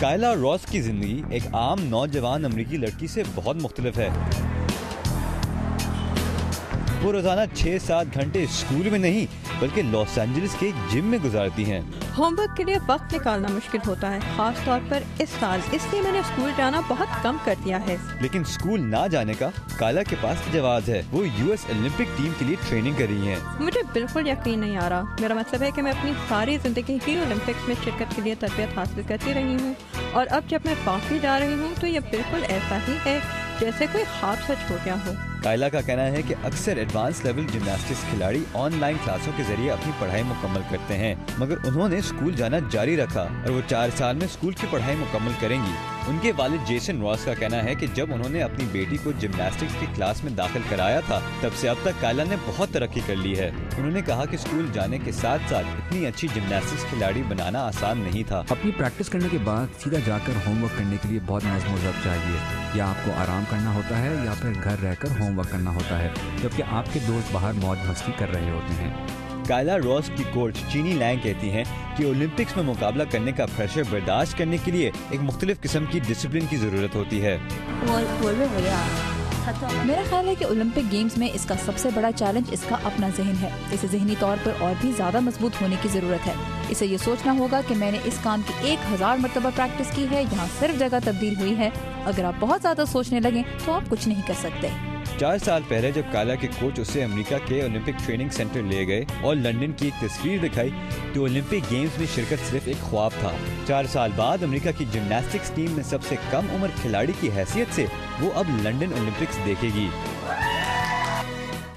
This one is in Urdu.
کائلا راس کی زندگی ایک عام نوجوان امریکی لڑکی سے بہت مختلف ہے۔ وہ روزانہ 6-7 گھنٹے اسکول میں نہیں بلکہ لاس اینجلس کے جم میں گزارتی ہیں۔ ہوم ورک کے لیے وقت نکالنا مشکل ہوتا ہے، خاص طور پر اس سال، اس لیے میں نے اسکول جانا بہت کم کر دیا ہے۔ لیکن اسکول نہ جانے کا کائلا کے پاس جواز ہے۔ وہ US اولمپک ٹیم کے لیے ٹریننگ کر رہی ہیں۔ مجھے بالکل یقین نہیں آ رہا۔ میرا مطلب ہے کہ میں اپنی ساری زندگی ہی اولمپکس میں شرکت کے لیے تربیت حاصل کرتی رہی ہوں، اور اب جب میں واقعی جا رہی ہوں تو یہ بالکل ایسا ہی ہے جیسے کوئی خواب سچ ہو گیا ہو۔ کائلا کا کہنا ہے کہ اکثر ایڈوانس لیول جمناسٹکس کھلاڑی آن لائن کلاسوں کے ذریعے اپنی پڑھائی مکمل کرتے ہیں، مگر انہوں نے اسکول جانا جاری رکھا اور وہ 4 سال میں اسکول کی پڑھائی مکمل کریں گی۔ ان کے والد جیسن راس کا کہنا ہے کہ جب انہوں نے اپنی بیٹی کو جمناسٹکس کی کلاس میں داخل کرایا تھا تب سے اب تک کائلا نے بہت ترقی کر لی ہے۔ انہوں نے کہا کہ اسکول جانے کے ساتھ ساتھ اتنی اچھی جمناسٹکس کھلاڑی بنانا آسان نہیں تھا۔ اپنی پریکٹس کرنے کے بعد سیدھا جا کر ہوم ورک کرنے کے لیے بہت نظم و ضبط چاہیے، یا آپ کو آرام کرنا ہوتا ہے یا پھر گھر رہ کر ہوم ورک کرنا ہوتا ہے، جبکہ آپ کے دوست باہر موج مستی کر رہے ہوتے ہیں۔ کائلا راس کی کوچ چینی لینگ کہتی ہیں کہ اولمپکس میں مقابلہ کرنے کا پریشر برداشت کرنے کے لیے ایک مختلف قسم کی ڈسپلن کی ضرورت ہوتی ہے۔ میرا خیال ہے کہ اولمپک گیمز میں اس کا سب سے بڑا چیلنج اس کا اپنا ذہن ہے۔ اسے ذہنی طور پر اور بھی زیادہ مضبوط ہونے کی ضرورت ہے۔ اسے یہ سوچنا ہوگا کہ میں نے اس کام کی 1000 مرتبہ پریکٹس کی ہے، یہاں صرف جگہ تبدیل ہوئی ہے۔ اگر آپ بہت زیادہ سوچنے لگیں تو آپ کچھ نہیں کر سکتے۔ 4 سال پہلے جب کائلا کے کوچ اسے امریکہ کے اولمپک ٹریننگ سینٹر لے گئے اور لنڈن کی ایک تصویر دکھائی تو اولمپک گیمز میں شرکت صرف ایک خواب تھا۔ 4 سال بعد امریکہ کی جمناسٹکس ٹیم میں سب سے کم عمر کھلاڑی کی حیثیت سے وہ اب لنڈن اولمپکس دیکھے گی۔